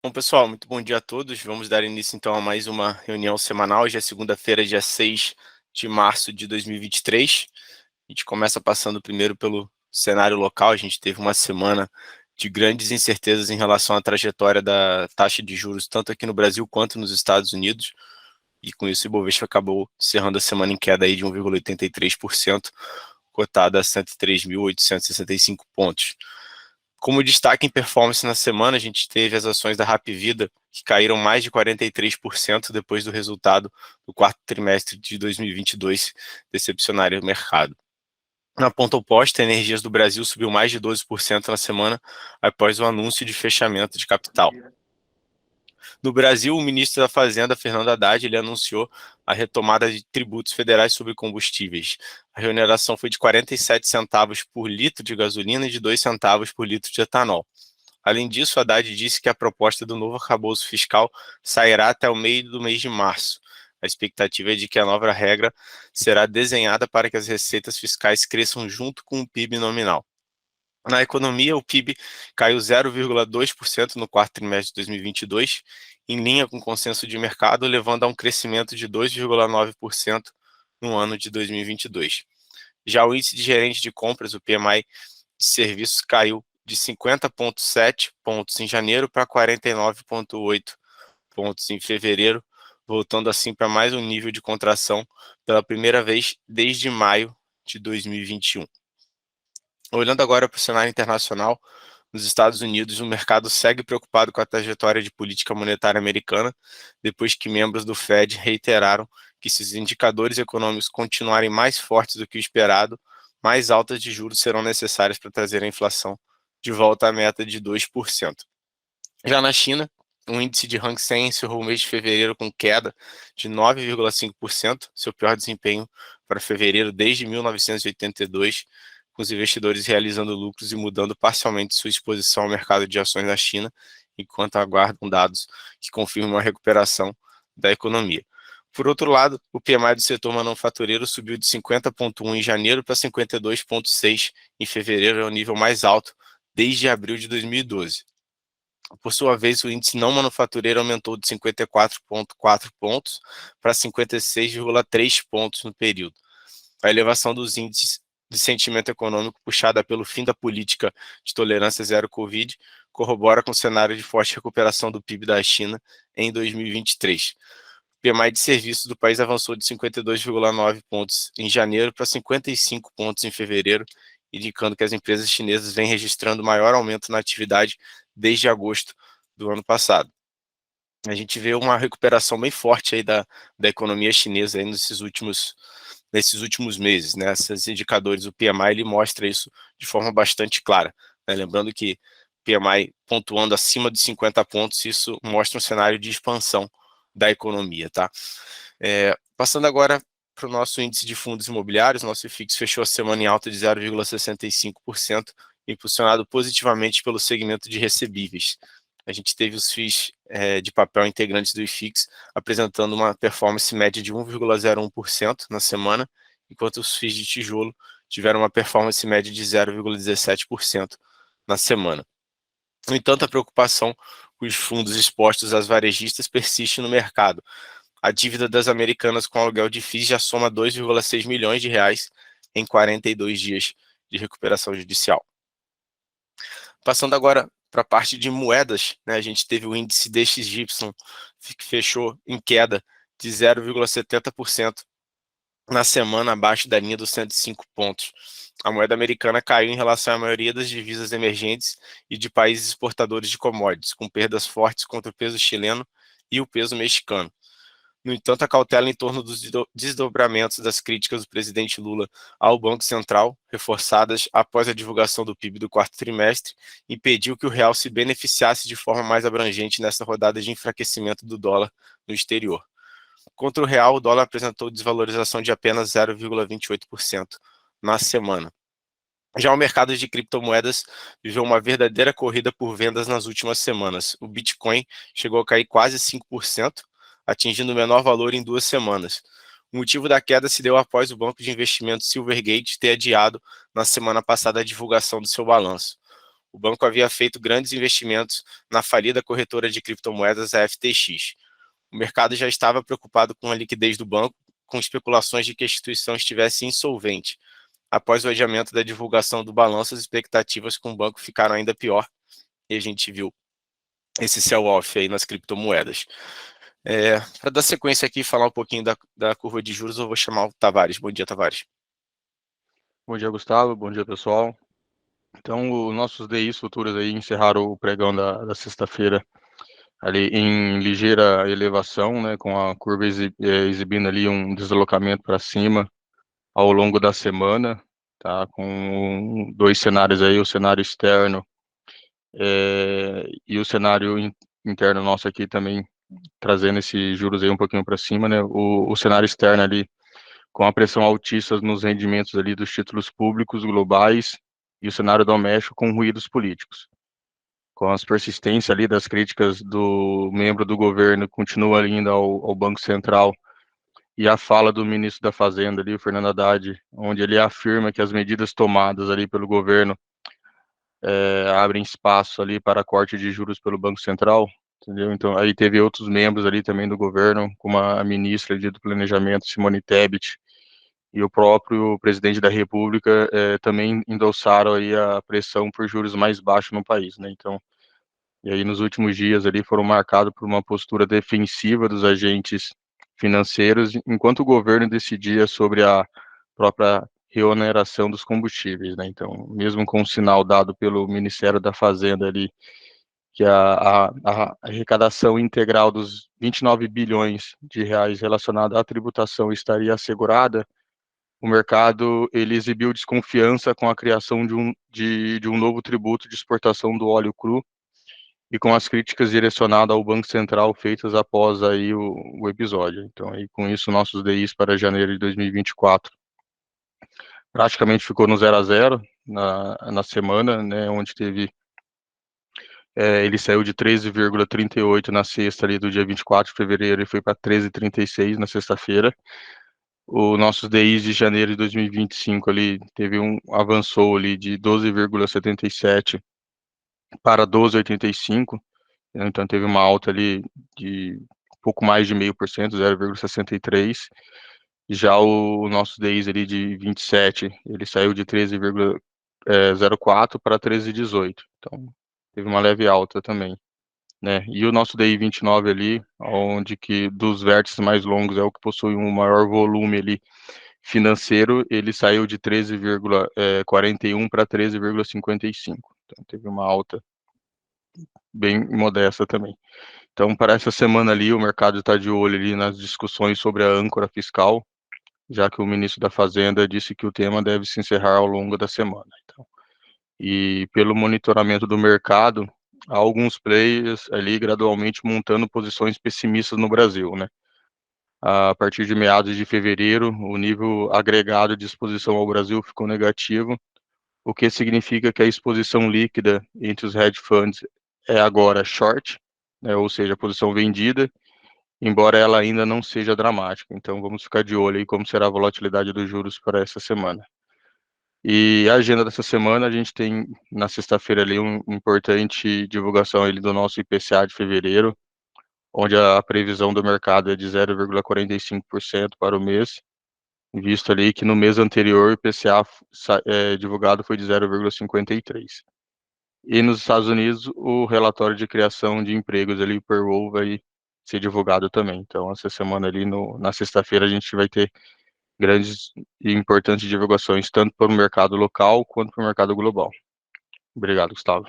Bom, pessoal, muito bom dia a todos. Vamos dar início então a mais uma reunião semanal. Hoje é segunda-feira, dia 6 de março de 2023. A gente começa passando primeiro pelo cenário local. A gente teve uma semana de grandes incertezas em relação à trajetória da taxa de juros, tanto aqui no Brasil quanto nos Estados Unidos. E com isso, o Ibovespa acabou encerrando a semana em queda aí de 1,83%, cotada a 103.865 pontos. Como destaque em performance na semana, a gente teve as ações da Hapvida, que caíram mais de 43% depois do resultado do quarto trimestre de 2022 decepcionar o mercado. Na ponta oposta, a Energias do Brasil subiu mais de 12% na semana após o anúncio de fechamento de capital. No Brasil, o ministro da Fazenda, Fernando Haddad, ele anunciou a retomada de tributos federais sobre combustíveis. A reoneração foi de 47 centavos por litro de gasolina e de 2 centavos por litro de etanol. Além disso, Haddad disse que a proposta do novo arcabouço fiscal sairá até o meio do mês de março. A expectativa é de que a nova regra será desenhada para que as receitas fiscais cresçam junto com o PIB nominal. Na economia, o PIB caiu 0,2% no quarto trimestre de 2022, em linha com o consenso de mercado, levando a um crescimento de 2,9% no ano de 2022. Já o índice de gerente de compras, o PMI de serviços, caiu de 50,7 pontos em janeiro para 49,8 pontos em fevereiro, voltando assim para mais um nível de contração pela primeira vez desde maio de 2021. Olhando agora para o cenário internacional, nos Estados Unidos, o mercado segue preocupado com a trajetória de política monetária americana, depois que membros do Fed reiteraram que se os indicadores econômicos continuarem mais fortes do que o esperado, mais altas de juros serão necessárias para trazer a inflação de volta à meta de 2%. Já na China, o índice de Hang Seng encerrou o mês de fevereiro com queda de 9,5%, seu pior desempenho para fevereiro desde 1982, com os investidores realizando lucros e mudando parcialmente sua exposição ao mercado de ações na China, enquanto aguardam dados que confirmam a recuperação da economia. Por outro lado, o PMI do setor manufatureiro subiu de 50,1 em janeiro para 52,6 em fevereiro, é o nível mais alto desde abril de 2012. Por sua vez, o índice não manufatureiro aumentou de 54,4 pontos para 56,3 pontos no período. A elevação dos índices de sentimento econômico puxada pelo fim da política de tolerância zero Covid corrobora com o cenário de forte recuperação do PIB da China em 2023. O PMI de serviços do país avançou de 52,9 pontos em janeiro para 55 pontos em fevereiro, indicando que as empresas chinesas vêm registrando maior aumento na atividade desde agosto do ano passado. A gente vê uma recuperação bem forte aí da economia chinesa aí nesses últimos meses, né? Esses indicadores, o PMI, ele mostra isso de forma bastante clara, né? Lembrando que PMI pontuando acima de 50 pontos, isso mostra um cenário de expansão da economia, tá? Passando agora para o nosso índice de fundos imobiliários, nosso IFIX fechou a semana em alta de 0,65%, impulsionado positivamente pelo segmento de recebíveis. A gente teve os FIIs de papel integrantes do IFIX apresentando uma performance média de 1,01% na semana, enquanto os FIIs de tijolo tiveram uma performance média de 0,17% na semana. No entanto, a preocupação com os fundos expostos às varejistas persiste no mercado. A dívida das americanas com aluguel de FIIs já soma 2,6 milhões de reais em 42 dias de recuperação judicial. Passando agora para a parte de moedas, né, a gente teve o índice DXY que fechou em queda de 0,70% na semana, abaixo da linha dos 105 pontos. A moeda americana caiu em relação à maioria das divisas emergentes e de países exportadores de commodities, com perdas fortes contra o peso chileno e o peso mexicano. No entanto, a cautela em torno dos desdobramentos das críticas do presidente Lula ao Banco Central, reforçadas após a divulgação do PIB do quarto trimestre, impediu que o real se beneficiasse de forma mais abrangente nesta rodada de enfraquecimento do dólar no exterior. Contra o real, o dólar apresentou desvalorização de apenas 0,28% na semana. Já o mercado de criptomoedas viveu uma verdadeira corrida por vendas nas últimas semanas. O Bitcoin chegou a cair quase 5%, atingindo o menor valor em 2 semanas. O motivo da queda se deu após o banco de investimento Silvergate ter adiado na semana passada a divulgação do seu balanço. O banco havia feito grandes investimentos na falida corretora de criptomoedas, a FTX. O mercado já estava preocupado com a liquidez do banco, com especulações de que a instituição estivesse insolvente. Após o adiamento da divulgação do balanço, as expectativas com o banco ficaram ainda pior, e a gente viu esse sell-off aí nas criptomoedas. Para dar sequência aqui e falar um pouquinho da curva de juros, eu vou chamar o Tavares. Bom dia, Tavares. Bom dia, Gustavo. Bom dia, pessoal. Então, os nossos DIs futuros aí encerraram o pregão da sexta-feira ali em ligeira elevação, né, com a curva exibindo ali um deslocamento para cima ao longo da semana, tá, com dois cenários aí, o cenário externo e o cenário interno nosso aqui também trazendo esses juros aí um pouquinho para cima, né, o cenário externo ali com a pressão altista nos rendimentos ali dos títulos públicos globais e o cenário doméstico com ruídos políticos. Com as persistências ali das críticas do membro do governo, continua ainda ao Banco Central, e a fala do ministro da Fazenda ali, o Fernando Haddad, onde ele afirma que as medidas tomadas ali pelo governo abrem espaço ali para corte de juros pelo Banco Central, entendeu? Então, aí teve outros membros ali também do governo, como a ministra do Planejamento, Simone Tebet, e o próprio presidente da República também endossaram aí a pressão por juros mais baixos no país, né? Então, e aí nos últimos dias ali foram marcados por uma postura defensiva dos agentes financeiros, enquanto o governo decidia sobre a própria reoneração dos combustíveis, né? Então, mesmo com o sinal dado pelo Ministério da Fazenda ali, que a arrecadação integral dos 29 bilhões de reais relacionada à tributação estaria assegurada, o mercado ele exibiu desconfiança com a criação de um novo tributo de exportação do óleo cru e com as críticas direcionadas ao Banco Central feitas após aí o episódio. Então, aí, com isso, nossos DIs para janeiro de 2024 praticamente ficou no 0 a 0 na semana, né, onde teve ele saiu de 13,38 na sexta ali do dia 24 de fevereiro e foi para 13,36 na sexta-feira. O nossos DIs de janeiro de 2025 ali avançou ali de 12,77 para 12,85, então teve uma alta ali de pouco mais de 0,5%, 0,63. Já o nosso DIs ali de 27, ele saiu de 13,04 para 13,18. Então, teve uma leve alta também, né? E o nosso DI 29 ali, onde que dos vértices mais longos é o que possui um maior volume ali financeiro, ele saiu de 13,41 para 13,55. Então, teve uma alta bem modesta também. Então, para essa semana ali, o mercado está de olho ali nas discussões sobre a âncora fiscal, já que o ministro da Fazenda disse que o tema deve se encerrar ao longo da semana. Então, e pelo monitoramento do mercado, há alguns players ali gradualmente montando posições pessimistas no Brasil, né? A partir de meados de fevereiro, o nível agregado de exposição ao Brasil ficou negativo, o que significa que a exposição líquida entre os hedge funds é agora short, né, ou seja, a posição vendida, embora ela ainda não seja dramática. Então, vamos ficar de olho aí como será a volatilidade dos juros para essa semana. E a agenda dessa semana, a gente tem na sexta-feira ali uma importante divulgação ali do nosso IPCA de fevereiro, onde a previsão do mercado é de 0,45% para o mês, visto ali que no mês anterior o IPCA divulgado foi de 0,53%. E nos Estados Unidos, o relatório de criação de empregos ali, o payroll, vai ser divulgado também. Então, essa semana ali, na sexta-feira, a gente vai ter grandes e importantes divulgações, tanto para o mercado local quanto para o mercado global. Obrigado, Gustavo.